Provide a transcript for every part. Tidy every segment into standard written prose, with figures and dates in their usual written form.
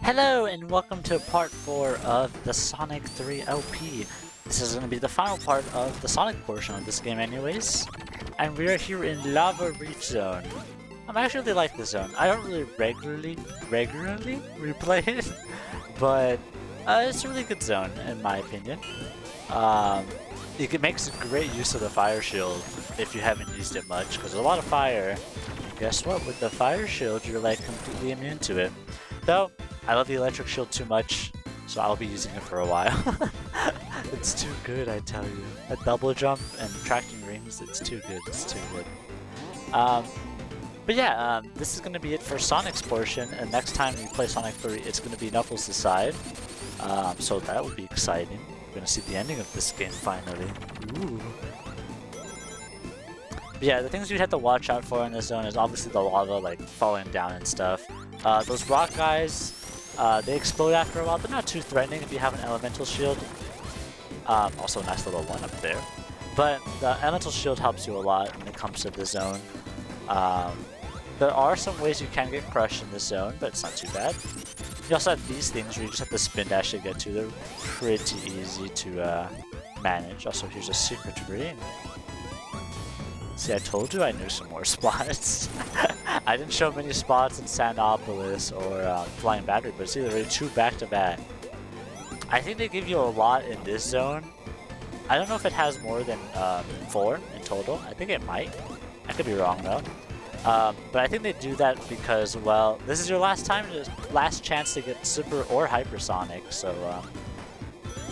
Hello and welcome to part 4 of the Sonic 3 LP. This is going to be the final part of the Sonic portion of this game anyways. And we are here in Lava Reef Zone. I actually really like this zone. I don't really regularly replay it, but it's a really good zone in my opinion. It makes great use of the fire shield if you haven't used it much, because there's a lot of fire. And guess what? With the fire shield, you're like completely immune to it. Though, I love the electric shield too much, so I'll be using it for a while. It's too good, I tell you. A double jump and tracking rings, it's too good, it's too good. But yeah, this is going to be it for Sonic's portion, and next time we play Sonic 3, it's going to be Knuckles' side. So that will be exciting. We're going to see the ending of this game finally. Ooh. But yeah, the things you'd have to watch out for in this zone is obviously the lava, like, falling down and stuff. Those rock guys, they explode after a while. They're not too threatening if you have an elemental shield. Also a nice little one up there. But the elemental shield helps you a lot when it comes to the zone. There are some ways you can get crushed in this zone, but it's not too bad. You also have these things where you just have to spin dash to get to. They're pretty easy to manage. Also, here's a secret ring. See, I told you I knew some more spots. I didn't show many spots in Sandopolis or Flying Battery, but it's either 2 back-to-back. I think they give you a lot in this zone. I don't know if it has more than 4 in total. I think it might. I could be wrong though. But I think they do that because, well, this is your last chance to get Super or Hypersonic, so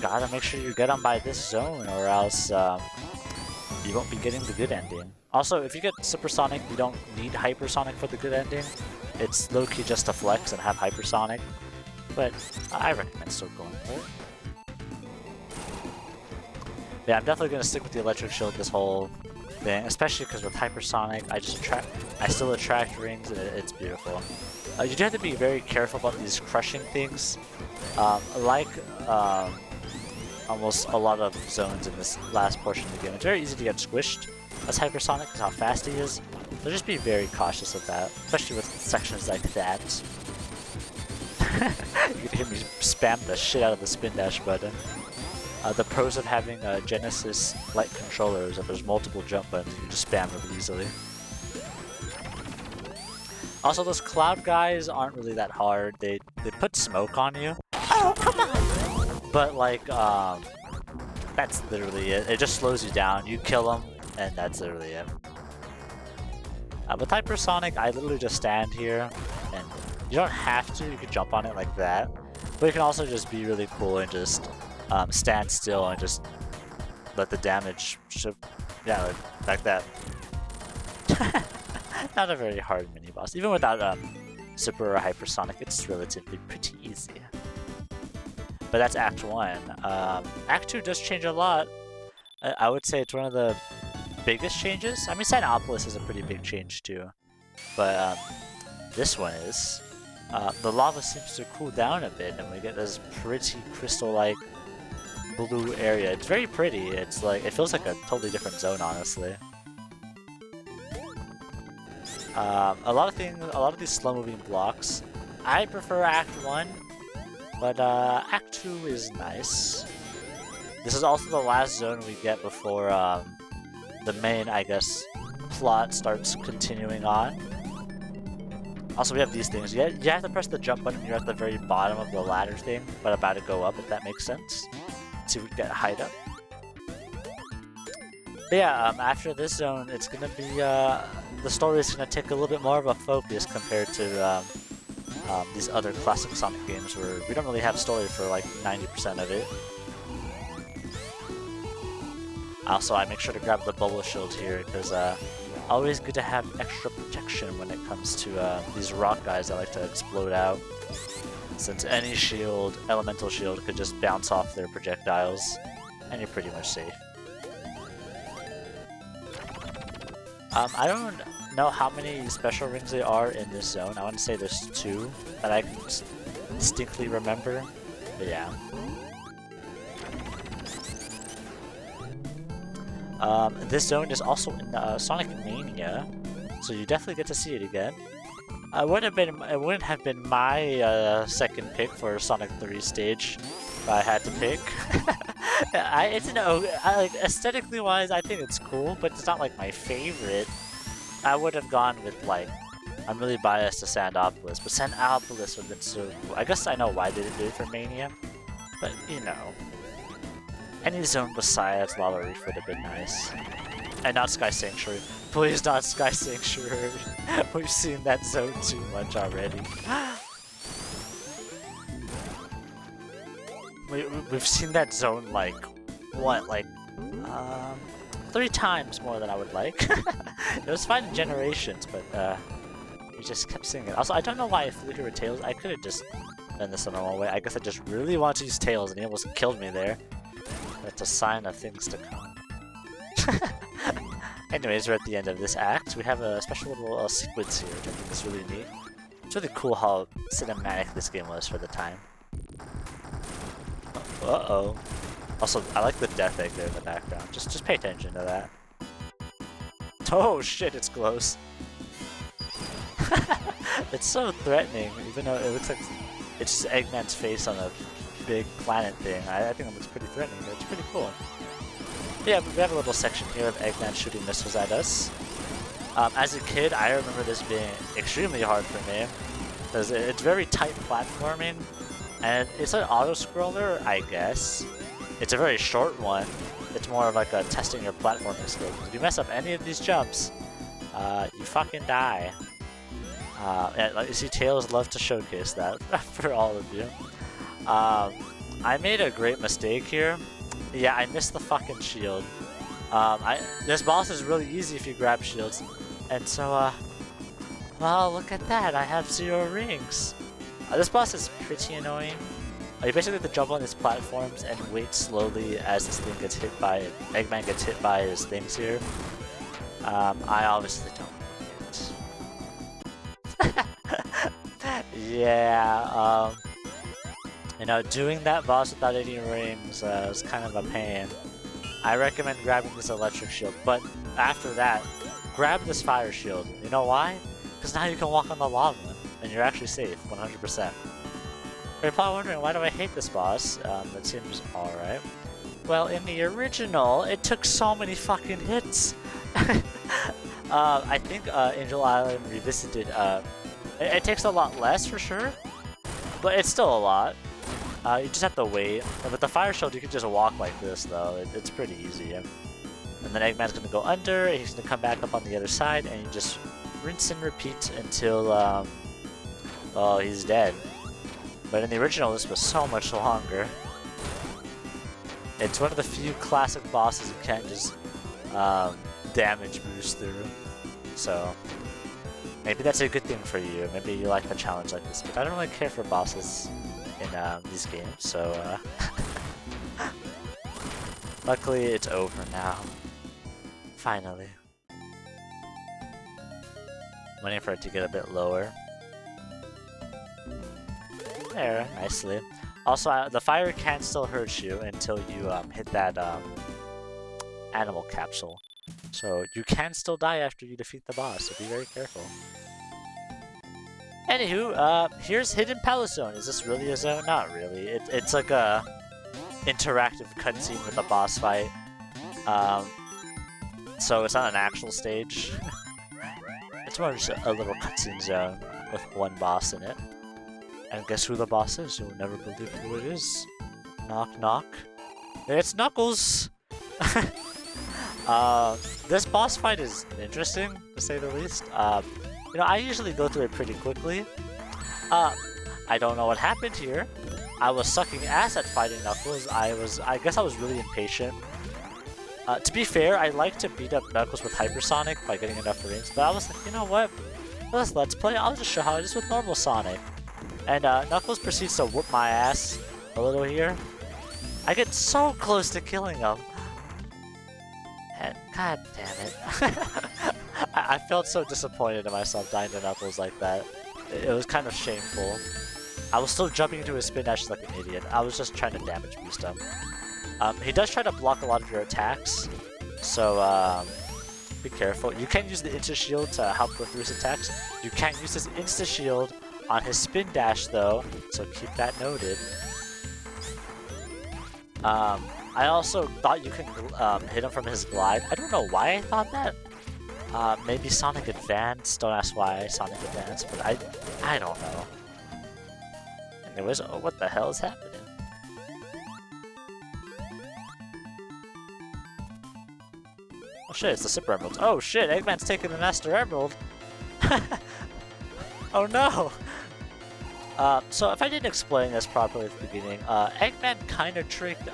gotta make sure you get them by this zone, or else you won't be getting the good ending. Also, if you get Supersonic, you don't need Hypersonic for the good ending. It's low-key just a flex and have Hypersonic, but I recommend still going for it. Yeah, I'm definitely gonna stick with the electric shield this whole thing, especially because with Hypersonic, I still attract rings, and it's beautiful. You do have to be very careful about these crushing things, almost a lot of zones in this last portion of the game. It's very easy to get squished as Hypersonic because how fast he is. So just be very cautious of that, especially with sections like that. You can hear me spam the shit out of the spin dash button. The pros of having a Genesis light controller is that there's multiple jump buttons, you can just spam them easily. Also, those cloud guys aren't really that hard. They put smoke on you. Oh, come on! But like, that's literally it. It just slows you down. You kill them, and that's literally it. With Hypersonic, I literally just stand here, and you don't have to. You can jump on it like that, but you can also just be really cool and just stand still and just let the damage yeah, like that. Not a very hard mini boss. Even without Super or Hypersonic, it's relatively pretty easy. But that's Act 1. Act 2 does change a lot. I would say it's one of the biggest changes. I mean, Sandopolis is a pretty big change too. But this one is. The lava seems to cool down a bit, and we get this pretty crystal-like blue area. It's very pretty. It's like, it feels like a totally different zone, honestly. A lot of these slow-moving blocks. I prefer Act 1. But Act 2 is nice. This is also the last zone we get before the main, I guess, plot starts continuing on. Also, we have these things. You have to press the jump button. You're at the very bottom of the ladder thing, but about to go up, if that makes sense, to get height up. But yeah, after this zone, it's gonna be the story is gonna take a little bit more of a focus compared to these other classic Sonic games where we don't really have story for like 90% of it. Also, I make sure to grab the bubble shield here because always good to have extra protection when it comes to these rock guys that like to explode out. Since any shield, elemental shield, could just bounce off their projectiles, and you're pretty much safe. I don't know how many special rings there are in this zone. I want to say there's 2 that I can distinctly remember, but yeah. This zone is also in Sonic Mania, so you definitely get to see it again. It wouldn't have been my second pick for Sonic 3 stage if I had to pick. Like aesthetically wise, I think it's cool, but it's not like my favorite. I would have gone with like, I'm really biased to Sandopolis, but Sandopolis would have been so cool. I guess I know why they didn't do it for Mania, but you know, any zone besides Lava Reef would have been nice. And not Sky Sanctuary. Please not Sky Sanctuary. We've seen that zone too much already. We've seen that zone like, what, like, 3 times more than I would like. It was fine in Generations, but we just kept seeing it. Also, I don't know why I flew here with Tails. I could have just done this the normal way. I guess I just really want to use Tails and he almost killed me there. That's a sign of things to come. Anyways, we're at the end of this act. We have a special little sequence here, which I think is really neat. It's really cool how cinematic this game was for the time. Uh-oh. Also, I like the death egg there in the background. Just pay attention to that. Oh shit, it's close. It's so threatening, even though it looks like it's just Eggman's face on a big planet thing. I think it looks pretty threatening. It's pretty cool. Yeah, we have a little section here of Eggman shooting missiles at us. As a kid, I remember this being extremely hard for me, because it's very tight platforming, and it's an auto-scroller, I guess. It's a very short one. It's more of like a testing your platforming skills. If you mess up any of these jumps, you fucking die. Yeah, like you see, Tails love to showcase that for all of you. I made a great mistake here. Yeah, I missed the fucking shield. This boss is really easy if you grab shields. And so, well, look at that. I have 0 rings. This boss is pretty annoying. You basically have to jump on these platforms and wait slowly as this thing gets hit by it. Eggman gets hit by his things here. I obviously don't like it. Yeah, you know, doing that boss without any rings was kind of a pain. I recommend grabbing this electric shield, but after that, grab this fire shield. You know why? Because now you can walk on the lava, and you're actually safe, 100%. You're probably wondering, why do I hate this boss? It seems alright. Well, in the original, it took so many fucking hits. I think Angel Island Revisited, it takes a lot less for sure, but it's still a lot. You just have to wait. And with the fire shield, you can just walk like this, though. It's pretty easy. And then Eggman's gonna go under, and he's gonna come back up on the other side, and you just rinse and repeat until, well, he's dead. But in the original, this was so much longer. It's one of the few classic bosses you can't just damage boost through. So maybe that's a good thing for you. Maybe you like the challenge like this. But I don't really care for bosses in these games, so luckily it's over now. Finally. Waiting for it to get a bit lower. There, nicely. Also, the fire can still hurt you until you hit that animal capsule. So you can still die after you defeat the boss, so be very careful. Anywho, here's Hidden Palace Zone. Is this really a zone? Not really. It's like a interactive cutscene with a boss fight. So it's not an actual stage. It's more just a little cutscene zone with one boss in it. And guess who the boss is? You'll never believe who it is. Knock knock. It's Knuckles! This boss fight is interesting, to say the least. You know, I usually go through it pretty quickly. I don't know what happened here. I was sucking ass at fighting Knuckles. I guess I was really impatient. To be fair, I like to beat up Knuckles with Hypersonic by getting enough rings, but I was like, you know what? Let's play. I'll just show how it is with normal Sonic. And Knuckles proceeds to whoop my ass a little here. I get so close to killing him. And god damn it. I felt so disappointed in myself dying to Knuckles like that. It was kind of shameful. I was still jumping into his spin dash like an idiot. I was just trying to damage boost him. He does try to block a lot of your attacks, so be careful. You can use the Insta Shield to help go through his attacks. You can't use his Insta Shield on his spin dash though, so keep that noted. I also thought you can hit him from his glide. I don't know why I thought that. Maybe Sonic Advance. Don't ask why Sonic Advance, but I don't know. Anyways, oh, what the hell is happening? Oh shit, it's the Super Emeralds. Oh shit, Eggman's taking the Master Emerald. Oh no! So if I didn't explain this properly at the beginning, Eggman kind of tricked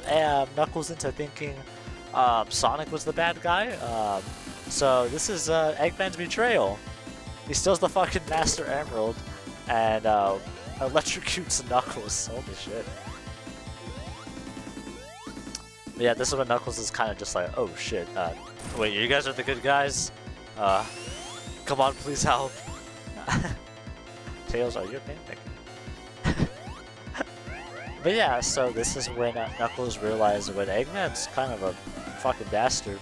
Knuckles into thinking Sonic was the bad guy. So this is Eggman's betrayal. He steals the fucking Master Emerald and electrocutes Knuckles. Holy shit. But yeah, this is when Knuckles is kind of just like, oh shit, wait, you guys are the good guys? Come on, please help. Tails, are you okay? Thank you. But yeah, so this is when Knuckles realized when Eggman's kind of a fucking bastard.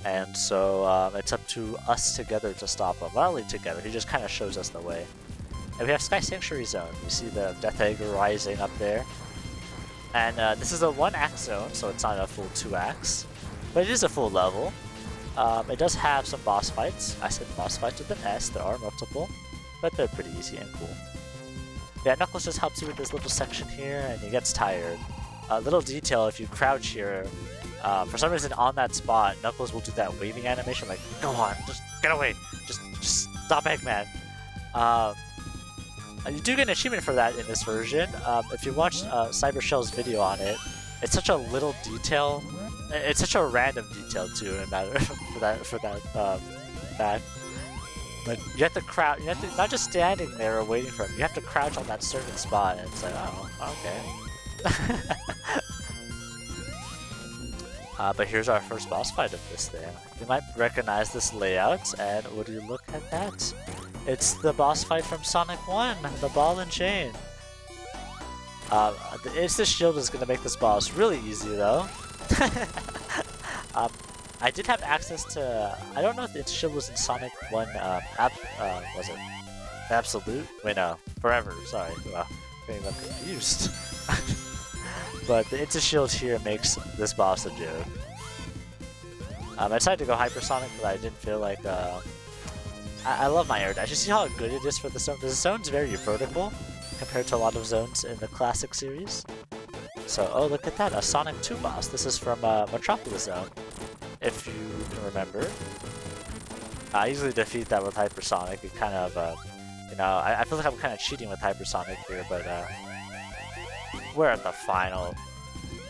And so it's up to us together to stop him. Not only together, he just kind of shows us the way. And we have Sky Sanctuary Zone. You see the Death Egg rising up there. And this is a 1-act zone, so it's not a full 2-acts. But it is a full level. It does have some boss fights. I said boss fights with an S, there are multiple. But they're pretty easy and cool. Yeah, Knuckles just helps you with this little section here, and he gets tired. A little detail, if you crouch here, for some reason on that spot, Knuckles will do that waving animation, like, go on, just get away, just stop Eggman. You do get an achievement for that in this version. If you watch Cyber Shell's video on it, it's such a little detail. It's such a random detail too, no matter for that fact. But you have to crouch. You have to not just standing there or waiting for him. You have to crouch on that certain spot, and it's like, oh, okay. But here's our first boss fight of this thing. You might recognize this layout, and would you look at that? It's the boss fight from Sonic 1, the ball and chain. The Insta Shield is going to make this boss really easy, though. I did have access to... I don't know if the Insta Shield was in Sonic 1, was it? Absolute? Wait, no. Forever, sorry. Well, getting them confused. But the Insta Shield here makes this boss a joke. I decided to go Hypersonic, but I didn't feel like... I love my air dash. You see how good it is for the zone? The zone's very vertical compared to a lot of zones in the classic series. So, oh, look at that, a Sonic 2 boss. This is from Metropolis Zone, if you can remember. I usually defeat that with Hypersonic. It kind of, you know, I feel like I'm kind of cheating with Hypersonic here, but we're at the final,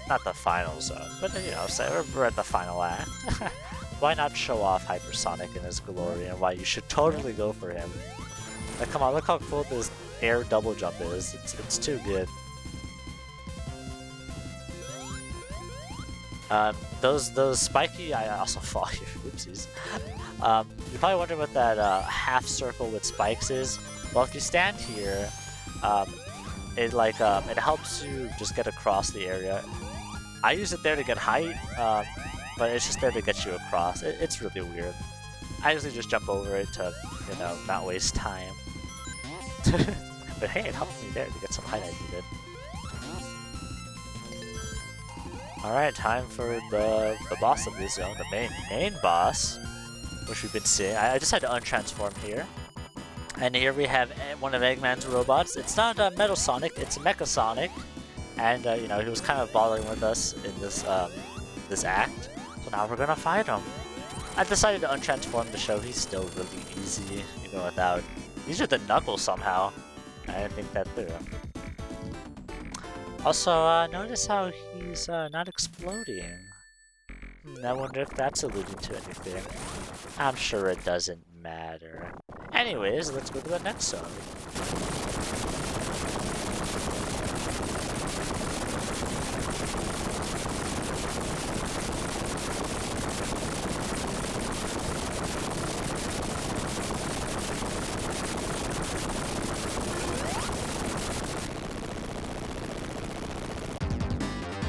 not the final zone, but you know, so we're at the final act. Why not show off Hypersonic in his glory and why you should totally go for him? Like, come on, look how cool this air double jump is. It's too good. Those spiky, I also fall here, oopsies. You're probably wondering what that half circle with spikes is. Well, if you stand here, it helps you just get across the area. I use it there to get height, but it's just there to get you across. It's really weird. I usually just jump over it to, you know, not waste time. But hey, it helped me there to get some height I needed. Alright, time for the boss of this zone, the main boss, which we've been seeing. I just had to untransform here. And here we have one of Eggman's robots. It's not Metal Sonic, it's Mecha Sonic. And, you know, he was kind of bothering with us in this, this act. So now we're gonna fight him. I decided to untransform to show he's still really easy, even without... These are the Knuckles somehow. I didn't think that through. Also, notice how he's not exploding. I wonder if that's alluding to anything. I'm sure it doesn't matter. Anyways, let's go to the next zone.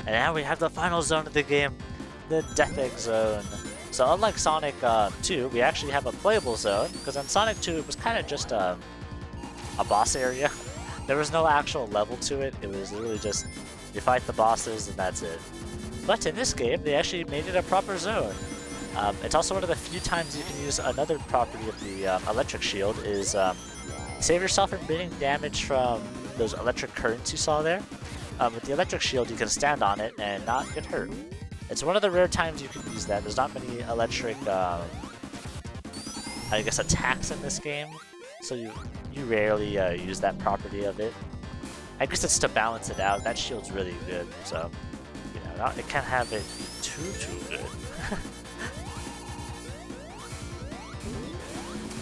And now we have the final zone of the game, the Death Egg Zone. So unlike Sonic 2, we actually have a playable zone, because in Sonic 2 it was kind of just a boss area. There was no actual level to it, it was literally just you fight the bosses and that's it. But in this game, they actually made it a proper zone. It's also one of the few times you can use another property of the electric shield is save yourself from getting damage from those electric currents you saw there. With the electric shield, you can stand on it and not get hurt. It's one of the rare times you can use that. There's not many electric, I guess, attacks in this game, so you rarely use that property of it. I guess it's to balance it out. That shield's really good, so you know it can't have it too good.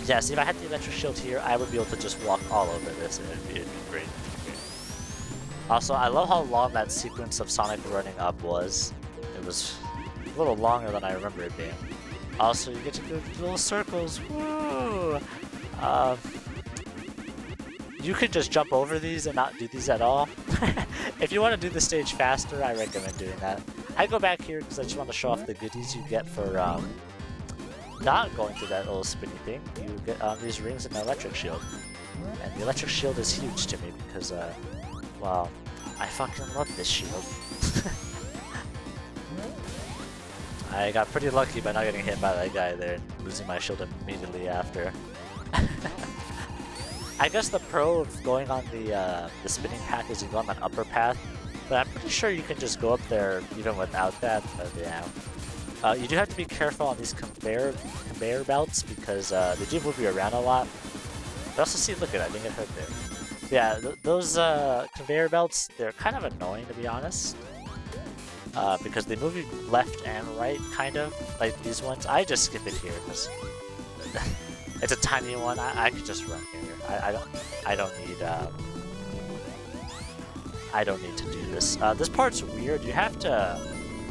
Yeah, see, if I had the electric shield here, I would be able to just walk all over this, and it'd be great. Also, I love how long that sequence of Sonic running up was. It was a little longer than I remember it being. Also, you get to go through little circles. Woo! You could just jump over these and not do these at all. If you want to do the stage faster, I recommend doing that. I go back here because I just want to show off the goodies you get for not going through that little spinny thing. You get these rings and the electric shield. And the electric shield is huge to me because, wow, I fucking love this shield. I got pretty lucky by not getting hit by that guy there and losing my shield immediately after. I guess the pro of going on the spinning path is you go on that upper path, but I'm pretty sure you can just go up there even without that. But yeah, you do have to be careful on these conveyor belts because they do move you around a lot. But also, see, look at it, I didn't get hurt there. Yeah, those conveyor belts, they're kind of annoying to be honest. Because they move you left and right, kind of, like these ones. I just skip it here because it's a tiny one. I could just run here. I don't need to do this. This part's weird. You have to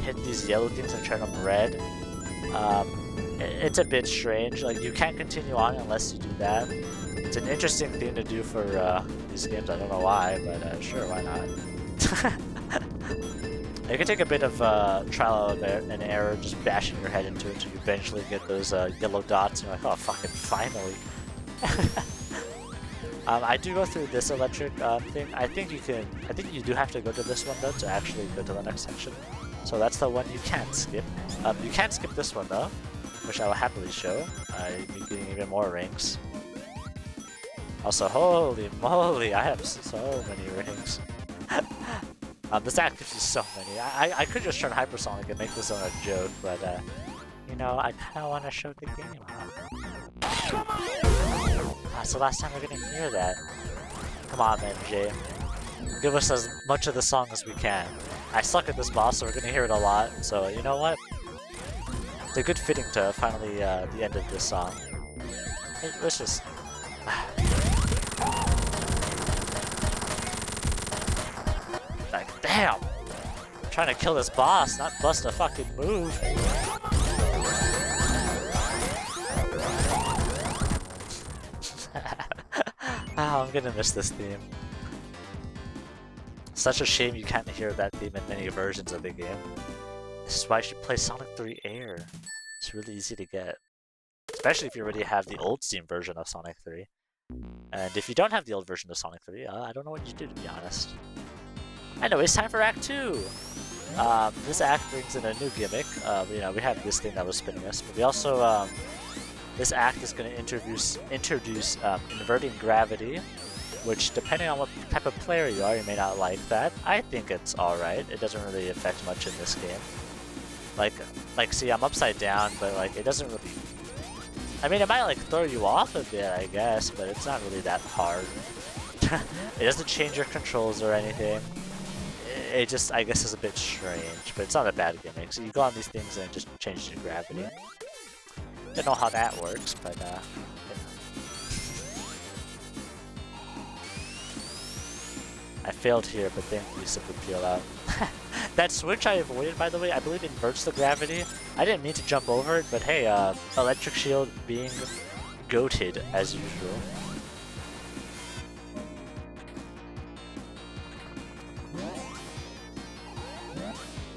hit these yellow things and turn them red. It's a bit strange. Like, you can't continue on unless you do that. It's an interesting thing to do for these games. I don't know why, but sure, why not? It can take a bit of trial and error, just bashing your head into it until you eventually get those yellow dots, and you're like, oh, fucking finally. I do go through this electric thing. I think you do have to go to this one though to actually go to the next section. So that's the one you can't skip. You can't skip this one though, which I will happily show. You're getting even more rings. Also, holy moly, I have so many rings. This act gives you so many. I could just turn hypersonic and make this one a joke, but you know, I kind of want to show the game. That's the last time we're gonna hear that. Come on, MJ. Give us as much of the song as we can. I suck at this boss, so we're gonna hear it a lot. So you know what? It's a good fitting to finally the end of this song. Let's just. Like, damn! I'm trying to kill this boss, not bust a fucking move. Oh, I'm gonna miss this theme. Such a shame you can't hear that theme in many versions of the game. This is why you should play Sonic 3 Air. It's really easy to get. Especially if you already have the old Steam version of Sonic 3. And if you don't have the old version of Sonic 3, I don't know what you do, to be honest. Anyway, it's time for Act 2! This act brings in a new gimmick. You know, we have this thing that was spinning us, but we also, this act is going to introduce inverting gravity, which, depending on what type of player you are, you may not like that. I think it's alright. It doesn't really affect much in this game. Like, see, I'm upside down, but, like, it doesn't really... I mean, it might, like, throw you off a bit, I guess, but it's not really that hard. It doesn't change your controls or anything. It just, I guess, is a bit strange, but it's not a bad gimmick. So you go on these things and it just changes your gravity. Don't know how that works, but you know. I failed here, but thankfully Super Peel out. That switch I avoided, by the way, I believe inverts the gravity. I didn't mean to jump over it, but hey, electric shield being goated as usual.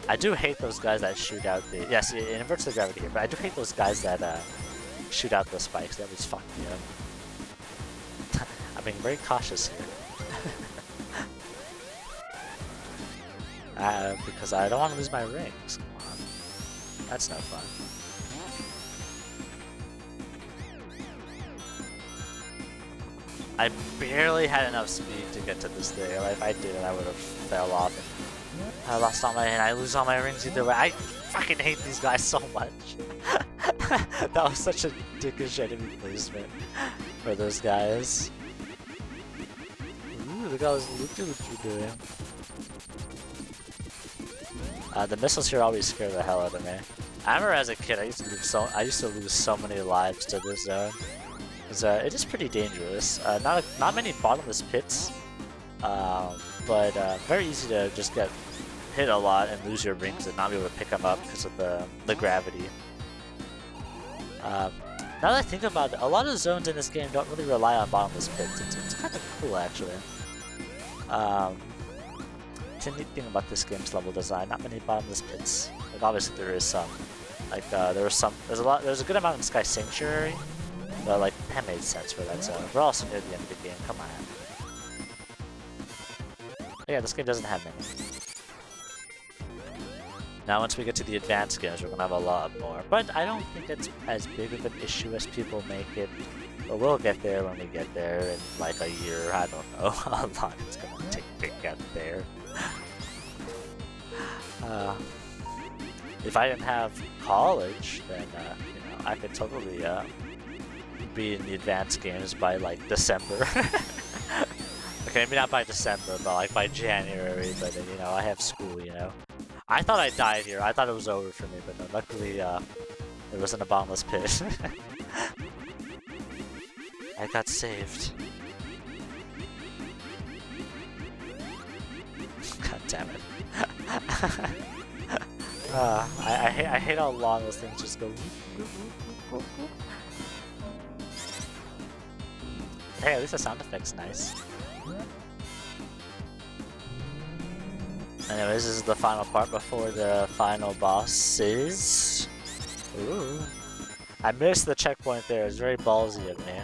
I do hate those guys that shoot out the... Yes, it inverts the gravity here, but I do hate those guys that shoot out the spikes. That always fuck me up. I'm being very cautious here. Because I don't want to lose my rings. Come on. That's no fun. I barely had enough speed to get to this thing. Like, if I did it, I would have fell off. I lost all my, and I lose all my rings either way. I fucking hate these guys so much. That was such a dickish enemy placement for those guys. Ooh, look at all this loot you're doing. The missiles here always scare the hell out of me. I remember as a kid, I used to lose so many lives to this zone. It is pretty dangerous. Not many bottomless pits, but very easy to just get hit a lot and lose your rings and not be able to pick them up because of the gravity. Now that I think about it, a lot of zones in this game don't really rely on bottomless pits. It's kind of cool, actually. It's a neat thing about this game's level design. Not many bottomless pits. Like obviously there is some. Like there's a good amount in Sky Sanctuary. But like that made sense for that zone. We're also near the end of the game. Come on. Yeah, this game doesn't have many. Now once we get to the advanced games, we're gonna have a lot more. But I don't think it's as big of an issue as people make it. But we'll get there when we get there in like a year. I don't know how long it's gonna take to get there. If I didn't have college, then you know, I could totally be in the advanced games by like December. Okay, maybe not by December, but like by January. But then, you know, I have school. You know, I thought I died here. I thought it was over for me, but no, luckily it wasn't a bottomless pit. I got saved. God damn it. I hate how long those things just go. Hey, at least the sound effect's nice. Anyways, this is the final part before the final bosses. Ooh. I missed the checkpoint there. It's very ballsy of me.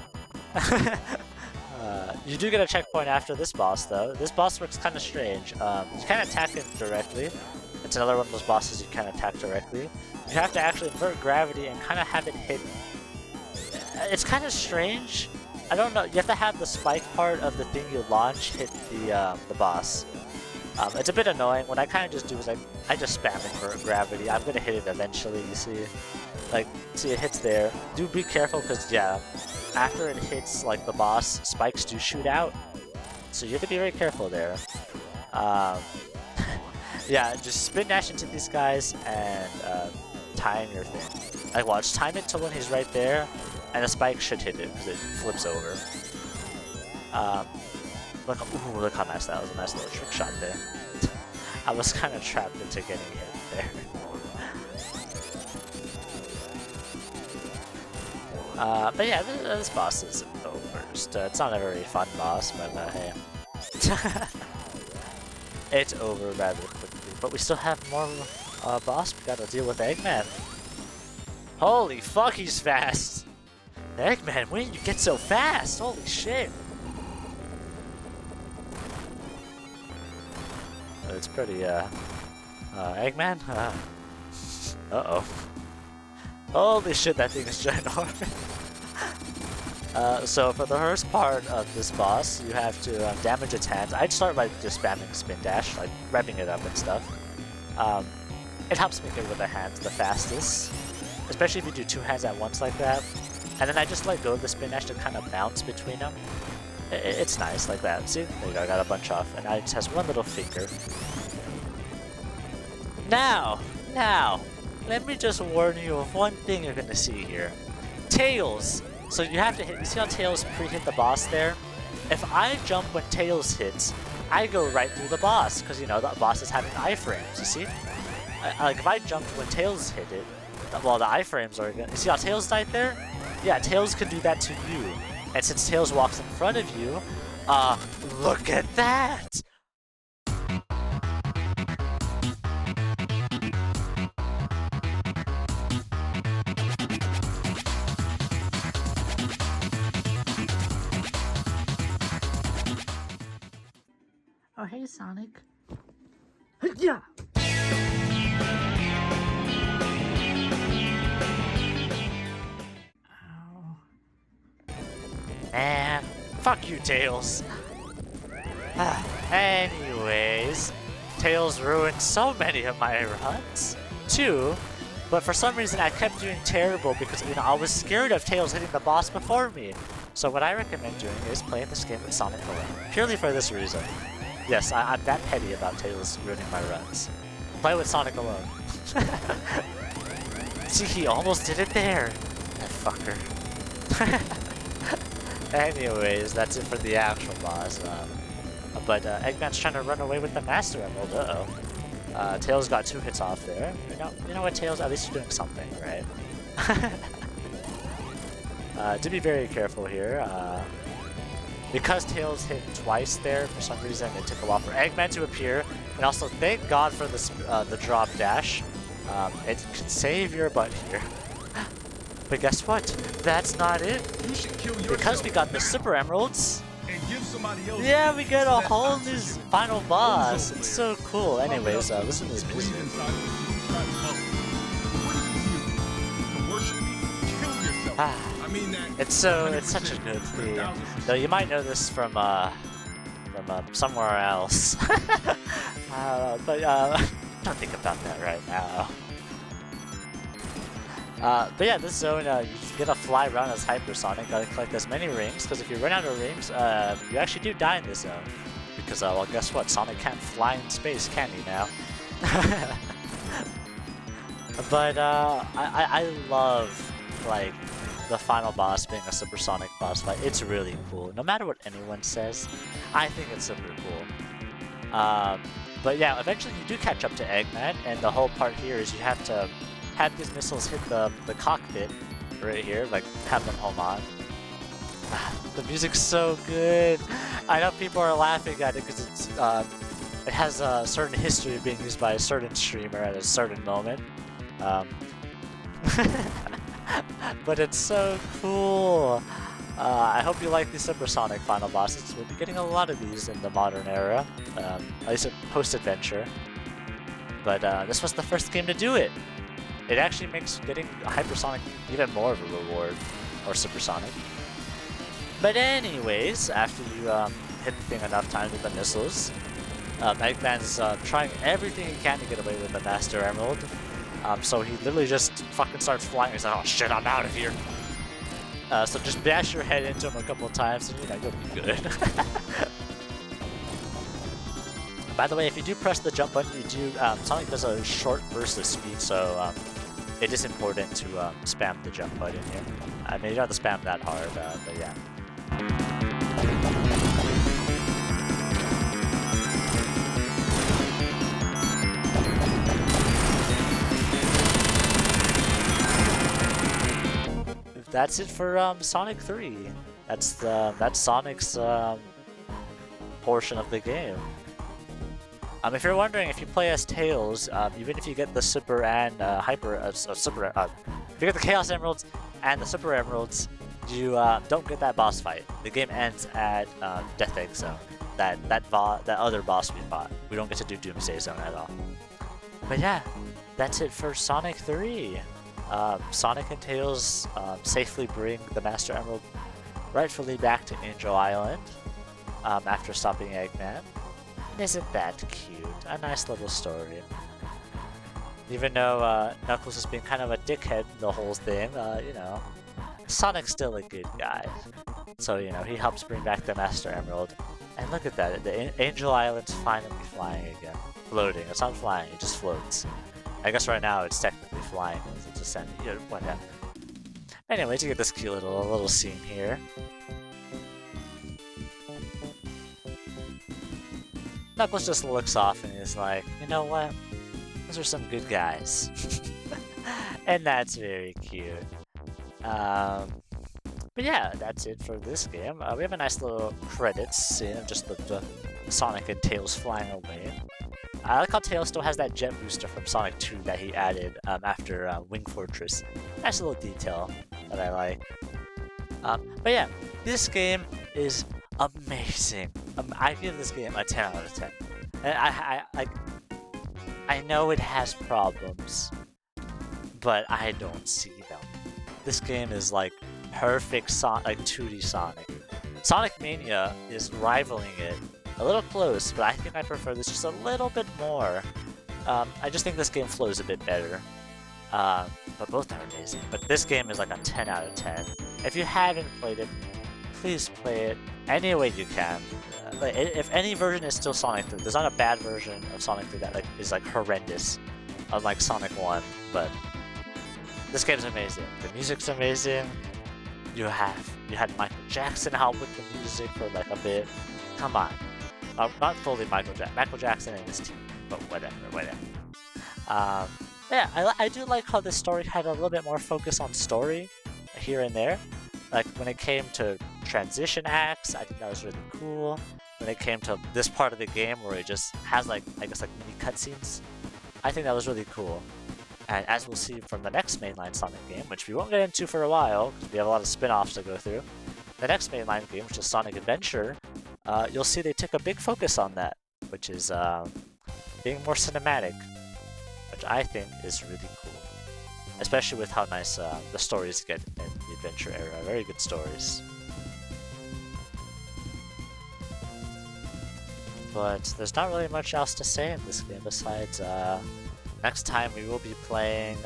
You do get a checkpoint after this boss, though. This boss works kind of strange. You can't attack it directly. It's another one of those bosses you can't attack directly. You have to actually invert gravity and kind of have it hit. It's kind of strange. I don't know. You have to have the spike part of the thing you launch hit the boss. It's a bit annoying. What I kind of just do is I just spam invert gravity. I'm gonna hit it eventually. You see, like, see it hits there. Do be careful because yeah, after it hits like the boss, spikes do shoot out. So you have to be very careful there. Yeah, just spin dash into these guys and time your thing. Like watch, time it to when he's right there. And the spike should hit it because it flips over. Look how nice that was. A nice little trick shot there. I was kind of trapped into getting hit there. But yeah, this boss is over. It's not a very fun boss, but hey. It's over rather quickly. But we still have more boss. We gotta deal with Eggman. Holy fuck, he's fast! Eggman, when did you get so fast? Holy shit! It's pretty, Eggman? Uh-oh. Holy shit, that thing is ginormous. So for the first part of this boss, you have to damage its hands. I'd start by just spamming spin dash, like revving it up and stuff. It helps me get with the hands the fastest, especially if you do two hands at once like that. And then I just let go of the spin dash to kind of bounce between them. It's nice like that. See? There you go, I got a bunch off. And it just has one little finger. Now, let me just warn you of one thing you're gonna see here. Tails! So you have to hit, you see how Tails pre-hit the boss there? If I jump when Tails hits, I go right through the boss, because you know, the boss is having iframes, you see? Like if I jumped when Tails hit it, well the iframes are gonna, you see how Tails died there? Yeah, Tails can do that to you. And since Tails walks in front of you, look at that! Oh, hey, Sonic. Yeah. Oh. Man, fuck you, Tails. Anyways, Tails ruined so many of my runs, too. But for some reason, I kept doing terrible because, you know, I was scared of Tails hitting the boss before me. So what I recommend doing is playing this game with Sonic alone, purely for this reason. Yes, I'm that petty about Tails ruining my runs. Play with Sonic alone. See, he almost did it there. That fucker. Anyways, that's it for the actual boss. But Eggman's trying to run away with the Master Emerald. Uh-oh. Tails got 2 hits off there. You know what, Tails? At least you're doing something, right? Do be very careful here. Because Tails hit twice there, for some reason it took a while for Eggman to appear. And also, thank God for the drop dash. It can save your butt here. But guess what? That's not it. Because we got the Super Emeralds. Yeah, we get a whole new final boss. It's so cool. Anyways, listen to this music. It's such a good theme. Though you might know this from somewhere else. But don't think about that right now. But yeah, this zone, you get to fly around as Hypersonic, gotta collect as many rings, because if you run out of rings, you actually do die in this zone. Because, well, guess what? Sonic can't fly in space, can he now? But, I love, like, the final boss being a supersonic boss fight. It's really cool. No matter what anyone says, I think it's super cool. But yeah, eventually you do catch up to Eggman, and the whole part here is you have to have these missiles hit the cockpit right here, like have them home on. The music's so good. I know people are laughing at it because it has a certain history of being used by a certain streamer at a certain moment. But it's so cool. I hope you like the supersonic final bosses. We'll be getting a lot of these in the modern era, at least post-adventure. But this was the first game to do it. It actually makes getting hypersonic even more of a reward, or supersonic. But anyways, after you hit the thing enough times with the missiles, Eggman's trying everything he can to get away with the Master Emerald. So he literally just fucking starts flying. He's like, oh shit, I'm out of here. So just bash your head into him a couple of times and, you know, you'll be good. By the way, if you do press the jump button, you do, Sonic does a short burst of speed, so it is important to spam the jump button here. I mean, you don't have to spam that hard, but yeah. That's it for Sonic 3. That's Sonic's portion of the game. If you're wondering, if you play as Tails, even if you get the Super and if you get the Chaos Emeralds and the Super Emeralds, you don't get that boss fight. The game ends at Death Egg Zone. That other boss we fought. We don't get to do Doomsday Zone at all. But yeah, that's it for Sonic 3. Sonic and Tails safely bring the Master Emerald rightfully back to Angel Island after stopping Eggman. Isn't that cute? A nice little story. Even though Knuckles has been kind of a dickhead the whole thing, you know, Sonic's still a good guy. So, you know, he helps bring back the Master Emerald. And look at that, the Angel Island's finally flying again. Floating. It's not flying, it just floats. I guess right now it's technically flying. It's descending. You know, whatever. Anyways, you get this cute little scene here. Knuckles just looks off and is like, you know what? Those are some good guys. And that's very cute. But yeah, that's it for this game. We have a nice little credits scene of just the Sonic and Tails flying away. I like how Tails still has that jet booster from Sonic 2 that he added after Wing Fortress. Nice little detail that I like. But yeah, this game is amazing. I give this game a 10 out of 10. And I know it has problems, but I don't see them. This game is like perfect like 2D Sonic. Sonic Mania is rivaling it. A little close, but I think I prefer this just a little bit more. I just think this game flows a bit better. But both are amazing. But this game is like a 10 out of 10. If you haven't played it, please play it any way you can. If any version is still Sonic 3, there's not a bad version of Sonic 3 that is horrendous, unlike Sonic 1. But this game's amazing. The music's amazing. You had Michael Jackson help with the music for like a bit. Come on, not fully Michael Jackson and his team, but whatever. Yeah, I do like how this story had a little bit more focus on story here and there. Like when it came to transition acts, I think that was really cool. When it came to this part of the game where it just has like, I guess, like mini cutscenes, I think that was really cool. And as we'll see from the next mainline Sonic game, which we won't get into for a while, because we have a lot of spin-offs to go through, the next mainline game, which is Sonic Adventure, you'll see they took a big focus on that, which is being more cinematic, which I think is really cool. Especially with how nice the stories get in the Adventure era. Very good stories. But there's not really much else to say in this game besides next time we will be playing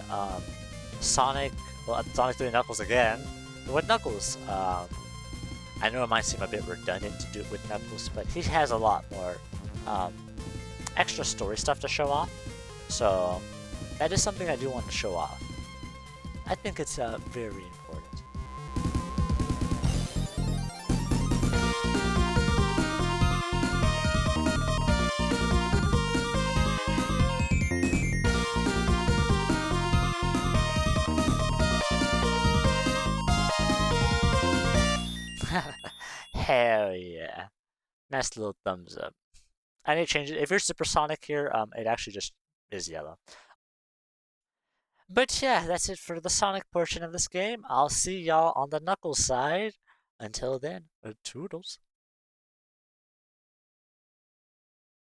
Sonic 3 Knuckles again, with Knuckles. I know it might seem a bit redundant to do it with Knuckles, but he has a lot more extra story stuff to show off. So that is something I do want to show off. I think it's very important. Hell yeah. Nice little thumbs up. I need to change it. If you're supersonic here, it actually just is yellow. But yeah, that's it for the Sonic portion of this game. I'll see y'all on the Knuckles side. Until then, toodles.